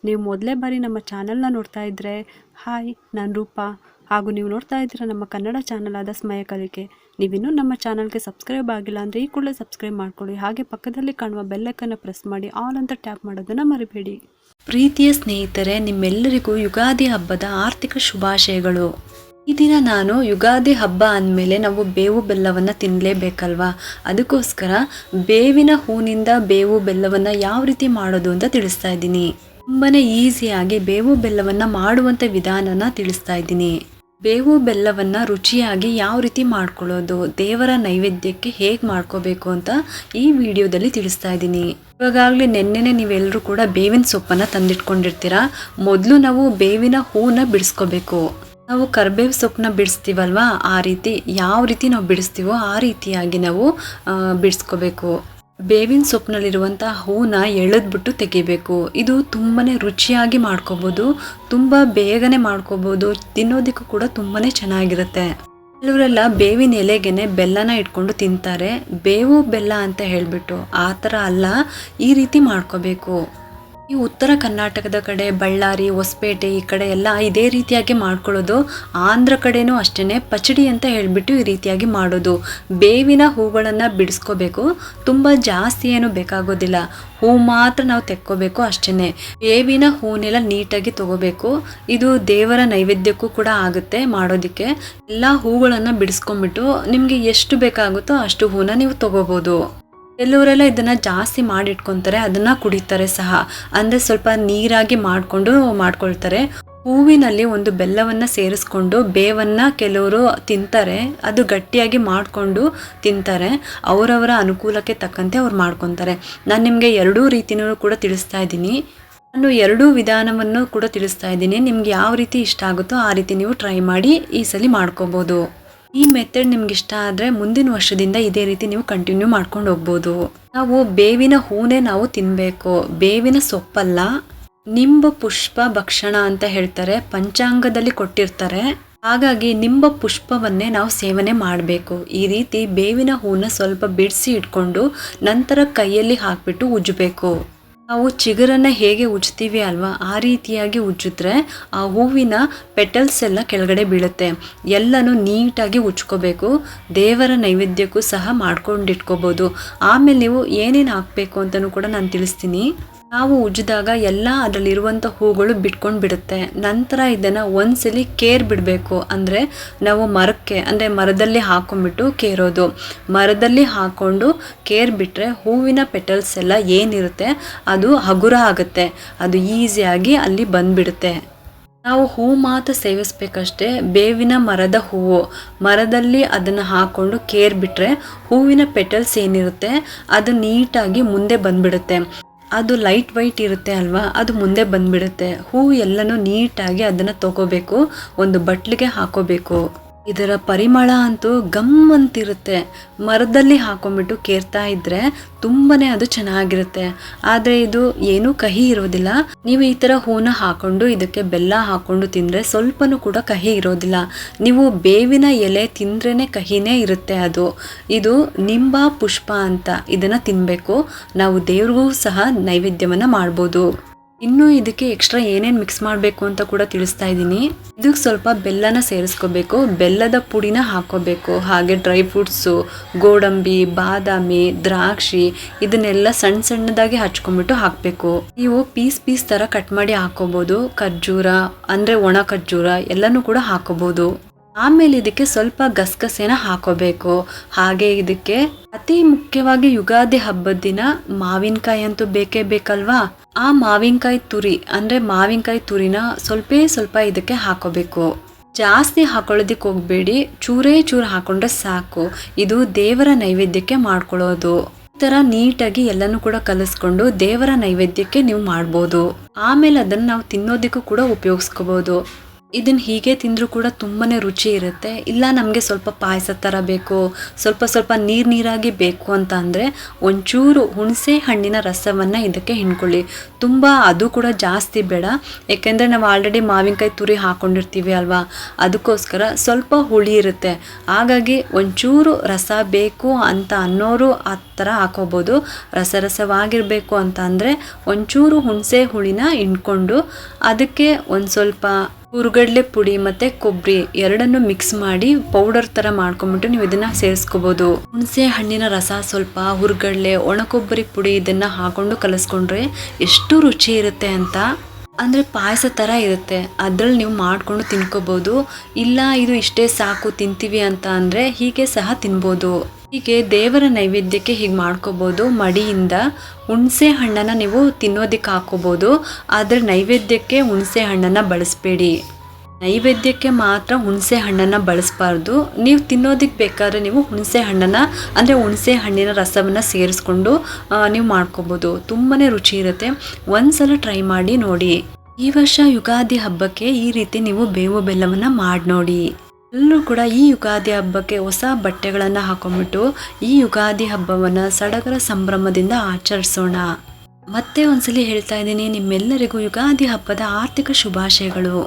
ನೀವು ಮೊದಲೇ ಬಾರಿ ನಮ್ಮ ಚಾನಲ್ನ ನೋಡ್ತಾ ಇದ್ದರೆ ಹಾಯ್, ನಾನು ರೂಪಾ. ಹಾಗೂ ನೀವು ನೋಡ್ತಾ ಇದ್ದೀರಾ ನಮ್ಮ ಕನ್ನಡ ಚಾನಲ್ ಆದ ಸ್ಮಯ ಕಲಿಕೆ. ನೀವಿನ್ನೂ ನಮ್ಮ ಚಾನಲ್ಗೆ ಸಬ್ಸ್ಕ್ರೈಬ್ ಆಗಿಲ್ಲ ಅಂದರೆ ಈ ಕೂಡಲೇ ಸಬ್ಸ್ಕ್ರೈಬ್ ಮಾಡ್ಕೊಳ್ಳಿ. ಹಾಗೆ ಪಕ್ಕದಲ್ಲಿ ಕಾಣುವ ಬೆಲ್ಲೈಕನ್ನು ಪ್ರೆಸ್ ಮಾಡಿ ಆಲ್ ಅಂತ ಟ್ಯಾಪ್ ಮಾಡೋದನ್ನು ಮರಿಬೇಡಿ. ಪ್ರೀತಿಯ ಸ್ನೇಹಿತರೆ, ನಿಮ್ಮೆಲ್ಲರಿಗೂ ಯುಗಾದಿ ಹಬ್ಬದ ಆರ್ಥಿಕ ಶುಭಾಶಯಗಳು. ಈ ದಿನ ನಾನು ಯುಗಾದಿ ಹಬ್ಬ ಅಂದಮೇಲೆ ನಾವು ಬೇವು ಬೆಲ್ಲವನ್ನು ತಿನ್ನಲೇಬೇಕಲ್ವಾ. ಅದಕ್ಕೋಸ್ಕರ ಬೇವಿನ ಹೂನಿಂದ ಬೇವು ಬೆಲ್ಲವನ್ನು ಯಾವ ರೀತಿ ಮಾಡೋದು ಅಂತ ತಿಳಿಸ್ತಾ ಇದ್ದೀನಿ. ತುಂಬಾ ಈಸಿಯಾಗಿ ಬೇವು ಬೆಲ್ಲವನ್ನು ಮಾಡುವಂಥ ವಿಧಾನನ ತಿಳಿಸ್ತಾ ಇದ್ದೀನಿ. ಬೇವು ಬೆಲ್ಲವನ್ನು ರುಚಿಯಾಗಿ ಯಾವ ರೀತಿ ಮಾಡ್ಕೊಳ್ಳೋದು, ದೇವರ ನೈವೇದ್ಯಕ್ಕೆ ಹೇಗೆ ಮಾಡ್ಕೋಬೇಕು ಅಂತ ಈ ವಿಡಿಯೋದಲ್ಲಿ ತಿಳಿಸ್ತಾ ಇದ್ದೀನಿ. ಇವಾಗಲೇ ನೆನ್ನೆನೆ ನೀವೆಲ್ಲರೂ ಕೂಡ ಬೇವಿನ ಸೊಪ್ಪನ್ನು ತಂದಿಟ್ಕೊಂಡಿರ್ತೀರ. ಮೊದಲು ನಾವು ಬೇವಿನ ಹೂನ ಬಿಡಿಸ್ಕೋಬೇಕು. ನಾವು ಕರಿಬೇವು ಸೊಪ್ಪನ್ನ ಬಿಡಿಸ್ತೀವಲ್ವಾ, ಆ ರೀತಿ ಯಾವ ರೀತಿ ನಾವು ಬಿಡಿಸ್ತೀವೋ ಆ ರೀತಿಯಾಗಿ ನಾವು ಬಿಡಿಸ್ಕೋಬೇಕು. ಬೇವಿನ ಸೊಪ್ಪಿನಲ್ಲಿರುವಂಥ ಹೂನ ಎಳೆದ್ಬಿಟ್ಟು ತೆಗಿಬೇಕು. ಇದು ತುಂಬಾ ರುಚಿಯಾಗಿ ಮಾಡ್ಕೋಬೋದು, ತುಂಬ ಬೇಗನೆ ಮಾಡ್ಕೋಬೋದು, ತಿನ್ನೋದಕ್ಕೂ ಕೂಡ ತುಂಬಾ ಚೆನ್ನಾಗಿರುತ್ತೆ. ಕೆಲವರೆಲ್ಲ ಬೇವಿನ ಎಲೆಗೆನೆ ಬೆಲ್ಲನ ಇಟ್ಕೊಂಡು ತಿಂತಾರೆ, ಬೇವು ಬೆಲ್ಲ ಅಂತ ಹೇಳಿಬಿಟ್ಟು. ಆ ಥರ ಅಲ್ಲ, ಈ ರೀತಿ ಮಾಡ್ಕೋಬೇಕು. ಈ ಉತ್ತರ ಕರ್ನಾಟಕದ ಕಡೆ ಬಳ್ಳಾರಿ, ಹೊಸಪೇಟೆ ಈ ಕಡೆ ಎಲ್ಲ ಇದೇ ರೀತಿಯಾಗಿ ಮಾಡ್ಕೊಳ್ಳೋದು. ಆಂಧ್ರ ಕಡೆನೂ ಅಷ್ಟೇ ಪಚಡಿ ಅಂತ ಹೇಳಿಬಿಟ್ಟು ಈ ರೀತಿಯಾಗಿ ಮಾಡೋದು. ಬೇವಿನ ಹೂಗಳನ್ನು ಬಿಡಿಸ್ಕೋಬೇಕು. ತುಂಬ ಜಾಸ್ತಿ ಏನು ಬೇಕಾಗೋದಿಲ್ಲ, ಹೂ ಮಾತ್ರ ನಾವು ತೆಕ್ಕೋಬೇಕು ಅಷ್ಟೇ. ಬೇವಿನ ಹೂನೆಲ್ಲ ನೀಟಾಗಿ ತಗೋಬೇಕು. ಇದು ದೇವರ ನೈವೇದ್ಯಕ್ಕೂ ಕೂಡ ಆಗುತ್ತೆ ಮಾಡೋದಕ್ಕೆ. ಎಲ್ಲ ಹೂಗಳನ್ನು ಬಿಡಿಸ್ಕೊಂಡ್ಬಿಟ್ಟು ನಿಮಗೆ ಎಷ್ಟು ಬೇಕಾಗುತ್ತೋ ಅಷ್ಟು ಹೂನ ನೀವು ತಗೋಬೋದು. ಕೆಲವರೆಲ್ಲ ಇದನ್ನು ಜಾಸ್ತಿ ಮಾಡಿಟ್ಕೊತಾರೆ, ಅದನ್ನು ಕುಡಿತಾರೆ ಸಹ. ಅಂದರೆ ಸ್ವಲ್ಪ ನೀರಾಗಿ ಮಾಡ್ಕೊಳ್ತಾರೆ. ಹೂವಿನಲ್ಲಿ ಒಂದು ಬೆಲ್ಲವನ್ನು ಸೇರಿಸ್ಕೊಂಡು ಬೇವನ್ನು ಕೆಲವರು ತಿಂತಾರೆ, ಅದು ಗಟ್ಟಿಯಾಗಿ ಮಾಡಿಕೊಂಡು ತಿಂತಾರೆ. ಅವರವರ ಅನುಕೂಲಕ್ಕೆ ತಕ್ಕಂತೆ ಅವ್ರು ಮಾಡ್ಕೊತಾರೆ. ನಾನು ನಿಮಗೆ ಎರಡೂ ರೀತಿಯೂ ಕೂಡ ತಿಳಿಸ್ತಾ ಇದ್ದೀನಿ. ನಾನು ಎರಡೂ ವಿಧಾನವನ್ನು ಕೂಡ ತಿಳಿಸ್ತಾ ಇದ್ದೀನಿ. ನಿಮ್ಗೆ ಯಾವ ರೀತಿ ಇಷ್ಟ ಆಗುತ್ತೋ ಆ ರೀತಿ ನೀವು ಟ್ರೈ ಮಾಡಿ ಈ ಸಲ ಮಾಡ್ಕೋಬೋದು. ಈ ಮೆಥಡ್ ನಿಮ್ಗೆ ಇಷ್ಟ ಆದರೆ ಮುಂದಿನ ವರ್ಷದಿಂದ ಇದೇ ರೀತಿ ನೀವು ಕಂಟಿನ್ಯೂ ಮಾಡ್ಕೊಂಡು ಹೋಗ್ಬೋದು. ನಾವು ಬೇವಿನ ಹೂನೇ ನಾವು ತಿನ್ನಬೇಕು, ಬೇವಿನ ಸೊಪ್ಪಲ್ಲ. ನಿಂಬ ಪುಷ್ಪ ಭಕ್ಷಣ ಅಂತ ಹೇಳ್ತಾರೆ, ಪಂಚಾಂಗದಲ್ಲಿ ಕೊಟ್ಟಿರ್ತಾರೆ. ಹಾಗಾಗಿ ನಿಂಬ ಪುಷ್ಪವನ್ನೇ ನಾವು ಸೇವನೆ ಮಾಡಬೇಕು. ಈ ರೀತಿ ಬೇವಿನ ಹೂನ ಸ್ವಲ್ಪ ಬಿಡಿಸಿ ಇಟ್ಕೊಂಡು ನಂತರ ಕೈಯಲ್ಲಿ ಹಾಕ್ಬಿಟ್ಟು ಉಜ್ಜಬೇಕು. ನಾವು ಚಿಗುರನ್ನು ಹೇಗೆ ಉಜ್ತೀವಿ ಅಲ್ವಾ, ಆ ರೀತಿಯಾಗಿ ಉಜ್ಜಿದ್ರೆ ಆ ಹೂವಿನ ಪೆಟಲ್ಸ್ ಎಲ್ಲ ಕೆಳಗಡೆ ಬೀಳುತ್ತೆ. ಎಲ್ಲನೂ ನೀಟಾಗಿ ಉಜ್ಕೋಬೇಕು. ದೇವರ ನೈವೇದ್ಯಕ್ಕೂ ಸಹ ಮಾಡ್ಕೊಂಡಿಟ್ಕೋಬೋದು. ಆಮೇಲೆ ನೀವು ಏನೇನು ಹಾಕಬೇಕು ಅಂತಲೂ ಕೂಡ ನಾನು ತಿಳಿಸ್ತೀನಿ. ನಾವು ಉಜ್ಜಿದಾಗ ಎಲ್ಲ ಅದರಲ್ಲಿರುವಂಥ ಹೂಗಳು ಬಿಟ್ಕೊಂಡು ಬಿಡುತ್ತೆ. ನಂತರ ಇದನ್ನು ಒಂದ್ಸಲಿ ಕೇರ್ ಬಿಡಬೇಕು. ಅಂದರೆ ನಾವು ಮರಕ್ಕೆ, ಅಂದರೆ ಮರದಲ್ಲಿ ಹಾಕೊಂಡ್ಬಿಟ್ಟು ಕೇರೋದು. ಮರದಲ್ಲಿ ಹಾಕ್ಕೊಂಡು ಕೇರ್ ಬಿಟ್ಟರೆ ಹೂವಿನ ಪೆಟಲ್ಸ್ ಎಲ್ಲ ಏನಿರುತ್ತೆ ಅದು ಹಗುರ ಆಗುತ್ತೆ, ಅದು ಈಸಿಯಾಗಿ ಅಲ್ಲಿ ಬಂದುಬಿಡುತ್ತೆ. ನಾವು ಹೂ ಮಾತ್ರ ಸೇವಿಸ್ಬೇಕಷ್ಟೇ. ಬೇವಿನ ಮರದ ಹೂವು ಮರದಲ್ಲಿ ಅದನ್ನು ಹಾಕ್ಕೊಂಡು ಕೇರ್ ಬಿಟ್ಟರೆ ಹೂವಿನ ಪೆಟಲ್ಸ್ ಏನಿರುತ್ತೆ ಅದು ನೀಟಾಗಿ ಮುಂದೆ ಬಂದುಬಿಡುತ್ತೆ. ಅದು ಲೈಟ್ ವೈಟ್ ಇರುತ್ತೆ ಅಲ್ವಾ, ಅದು ಮುಂದೆ ಬಂದುಬಿಡುತ್ತೆ. ಹೂ ಎಲ್ಲನೂ ನೀಟಾಗಿ ಅದನ್ನು ತಗೋಬೇಕು, ಒಂದು ಬಟ್ಲಿಗೆ ಹಾಕೋಬೇಕು. ಇದರ ಪರಿಮಳ ಅಂತೂ ಗಮ್ ಅಂತಿರುತ್ತೆ. ಮರದಲ್ಲಿ ಹಾಕೊಂಡ್ಬಿಟ್ಟು ಕೇರ್ತಾ ಇದ್ರೆ ತುಂಬಾ ಅದು ಚೆನ್ನಾಗಿರುತ್ತೆ. ಆದರೆ ಇದು ಏನೂ ಕಹಿ ಇರೋದಿಲ್ಲ. ನೀವು ಈ ಥರ ಹೂನ ಹಾಕೊಂಡು ಇದಕ್ಕೆ ಬೆಲ್ಲ ಹಾಕೊಂಡು ತಿಂದರೆ ಸ್ವಲ್ಪನೂ ಕೂಡ ಕಹಿ ಇರೋದಿಲ್ಲ. ನೀವು ಬೇವಿನ ಎಲೆ ತಿಂದ್ರೇ ಕಹಿನೇ ಇರುತ್ತೆ ಅದು. ಇದು ನಿಂಬ ಪುಷ್ಪ ಅಂತ, ಇದನ್ನು ತಿನ್ನಬೇಕು. ನಾವು ದೇವ್ರಿಗೂ ಸಹ ನೈವೇದ್ಯವನ್ನು ಮಾಡ್ಬೋದು. ಇನ್ನು ಇದಕ್ಕೆ ಎಕ್ಸ್ಟ್ರಾ ಏನೇನು ಮಿಕ್ಸ್ ಮಾಡಬೇಕು ಅಂತ ಕೂಡ ತಿಳಿಸ್ತಾ ಇದ್ದೀನಿ. ಇದಕ್ಕೆ ಸ್ವಲ್ಪ ಬೆಲ್ಲನ ಸೇರಿಸ್ಕೋಬೇಕು, ಬೆಲ್ಲದ ಪುಡಿನ ಹಾಕೋಬೇಕು. ಹಾಗೆ ಡ್ರೈ ಫ್ರೂಟ್ಸು, ಗೋಡಂಬಿ, ಬಾದಾಮಿ, ದ್ರಾಕ್ಷಿ ಇದನ್ನೆಲ್ಲ ಸಣ್ಣ ಸಣ್ಣದಾಗಿ ಹಚ್ಕೊಂಡ್ಬಿಟ್ಟು ಹಾಕಬೇಕು. ನೀವು ಪೀಸ್ ಥರ ಕಟ್ ಮಾಡಿ ಹಾಕೋಬೋದು. ಖರ್ಜೂರ ಅಂದರೆ ಒಣ ಖರ್ಜೂರ ಎಲ್ಲನೂ ಕೂಡ ಹಾಕೋಬೋದು. ಆಮೇಲೆ ಇದಕ್ಕೆ ಸ್ವಲ್ಪ ಗಸಗಸೆನ ಹಾಕೋಬೇಕು. ಹಾಗೆ ಇದಕ್ಕೆ ಅತಿ ಮುಖ್ಯವಾಗಿ ಯುಗಾದಿ ಹಬ್ಬದ ದಿನ ಮಾವಿನಕಾಯಿ ಅಂತೂ ಬೇಕೇ ಬೇಕಲ್ವಾ. ಆ ಮಾವಿನಕಾಯಿ ತುರಿ ಅಂದರೆ ಮಾವಿನಕಾಯಿ ತುರಿನ ಸ್ವಲ್ಪ ಇದಕ್ಕೆ ಹಾಕೋಬೇಕು. ಜಾಸ್ತಿ ಹಾಕೊಳ್ಳೋದಕ್ಕೆ ಹೋಗಬೇಡಿ, ಚೂರೇ ಚೂರು ಹಾಕೊಂಡ್ರೆ ಸಾಕು. ಇದು ದೇವರ ನೈವೇದ್ಯಕ್ಕೆ ಮಾಡ್ಕೊಳ್ಳೋದು. ಈ ಥರ ನೀಟಾಗಿ ಎಲ್ಲನೂ ಕೂಡ ಕಲಿಸ್ಕೊಂಡು ದೇವರ ನೈವೇದ್ಯಕ್ಕೆ ನೀವು ಮಾಡ್ಬೋದು. ಆಮೇಲೆ ಅದನ್ನು ನಾವು ತಿನ್ನೋದಕ್ಕೂ ಕೂಡ ಉಪಯೋಗಿಸ್ಕೋಬೋದು. ಇದನ್ನು ಹೀಗೆ ತಿಂದರೂ ಕೂಡ ತುಂಬಾ ರುಚಿ ಇರುತ್ತೆ. ಇಲ್ಲ ನಮಗೆ ಸ್ವಲ್ಪ ಪಾಯಸ ಥರ ಬೇಕು, ಸ್ವಲ್ಪ ನೀರಾಗಿ ಬೇಕು ಅಂತ ಅಂದರೆ ಒಂಚೂರು ಹುಣಸೆ ಹಣ್ಣಿನ ರಸವನ್ನು ಇದಕ್ಕೆ ಹಿಂಡ್ಕೊಳ್ಳಿ. ತುಂಬ ಅದು ಕೂಡ ಜಾಸ್ತಿ ಬೇಡ, ಏಕೆಂದರೆ ನಾವು ಆಲ್ರೆಡಿ ಮಾವಿನಕಾಯಿ ತುರಿ ಹಾಕ್ಕೊಂಡಿರ್ತೀವಿ ಅಲ್ವಾ, ಅದಕ್ಕೋಸ್ಕರ ಸ್ವಲ್ಪ ಹುಳಿ ಇರುತ್ತೆ. ಹಾಗಾಗಿ ಒಂಚೂರು ರಸ ಬೇಕು ಅಂತ ಅನ್ನೋರು ಆ ಥರ ಹಾಕೋಬೋದು. ರಸವಾಗಿರಬೇಕು ಅಂತ ಅಂದರೆ ಒಂಚೂರು ಹುಣಸೆ ಹುಳಿನ ಹಿಂಡ್ಕೊಂಡು ಅದಕ್ಕೆ ಒಂದು ಸ್ವಲ್ಪ ಹುರ್ಗಡ್ಲೆ ಪುಡಿ ಮತ್ತು ಕೊಬ್ಬರಿ ಎರಡನ್ನು ಮಿಕ್ಸ್ ಮಾಡಿ ಪೌಡರ್ ಥರ ಮಾಡ್ಕೊಂಬಿಟ್ಟು ನೀವು ಇದನ್ನು ಸೇರಿಸ್ಕೋಬೋದು. ಹುಣಸೆ ಹಣ್ಣಿನ ರಸ, ಸ್ವಲ್ಪ ಹುರ್ಗಡ್ಲೆ, ಒಣ ಕೊಬ್ಬರಿ ಪುಡಿ ಇದನ್ನು ಹಾಕೊಂಡು ಕಲಿಸ್ಕೊಂಡ್ರೆ ಎಷ್ಟು ರುಚಿ ಇರುತ್ತೆ ಅಂತ. ಅಂದರೆ ಪಾಯಸ ಥರ ಇರುತ್ತೆ, ಅದರಲ್ಲಿ ನೀವು ಮಾಡಿಕೊಂಡು ತಿನ್ಕೋಬೋದು. ಇಲ್ಲ ಇದು ಇಷ್ಟೇ ಸಾಕು ತಿಂತೀವಿ ಅಂತ ಅಂದರೆ ಹೀಗೆ ಸಹ ತಿನ್ಬೋದು. ಹೀಗೆ ದೇವರ ನೈವೇದ್ಯಕ್ಕೆ ಹೀಗೆ ಮಾಡ್ಕೋಬೋದು. ಮಡಿಯಿಂದ ಹುಣಸೆ ಹಣ್ಣನ್ನು ನೀವು ತಿನ್ನೋದಕ್ಕೆ ಹಾಕೋಬೋದು, ಆದರೆ ನೈವೇದ್ಯಕ್ಕೆ ಹುಣಸೆ ಹಣ್ಣನ್ನು ಬಳಸಬೇಡಿ. ನೈವೇದ್ಯಕ್ಕೆ ಮಾತ್ರ ಹುಣಸೆ ಹಣ್ಣನ್ನು ಬಳಸಬಾರ್ದು. ನೀವು ತಿನ್ನೋದಕ್ಕೆ ಬೇಕಾದ್ರೆ ನೀವು ಹುಣಸೆ ಹಣ್ಣನ್ನು ಅಂದರೆ ಹುಣಸೆ ಹಣ್ಣಿನ ರಸವನ್ನು ಸೇರಿಸ್ಕೊಂಡು ನೀವು ಮಾಡ್ಕೋಬೋದು. ತುಂಬಾ ರುಚಿ ಇರುತ್ತೆ. ಒಂದ್ಸಲ ಟ್ರೈ ಮಾಡಿ ನೋಡಿ. ಈ ವರ್ಷ ಯುಗಾದಿ ಹಬ್ಬಕ್ಕೆ ಈ ರೀತಿ ನೀವು ಬೇವು ಬೆಲ್ಲವನ್ನು ಮಾಡಿ ನೋಡಿ. ಎಲ್ಲರೂ ಕೂಡ ಈ ಯುಗಾದಿ ಹಬ್ಬಕ್ಕೆ ಹೊಸ ಬಟ್ಟೆಗಳನ್ನು ಹಾಕೊಂಡ್ಬಿಟ್ಟು ಈ ಯುಗಾದಿ ಹಬ್ಬವನ್ನು ಸಡಗರ ಸಂಭ್ರಮದಿಂದ ಆಚರಿಸೋಣ. ಮತ್ತೆ ಒಂದ್ಸಲಿ ಹೇಳ್ತಾ ಇದ್ದೀನಿ, ನಿಮ್ಮೆಲ್ಲರಿಗೂ ಯುಗಾದಿ ಹಬ್ಬದ ಆರ್ಥಿಕ ಶುಭಾಶಯಗಳು.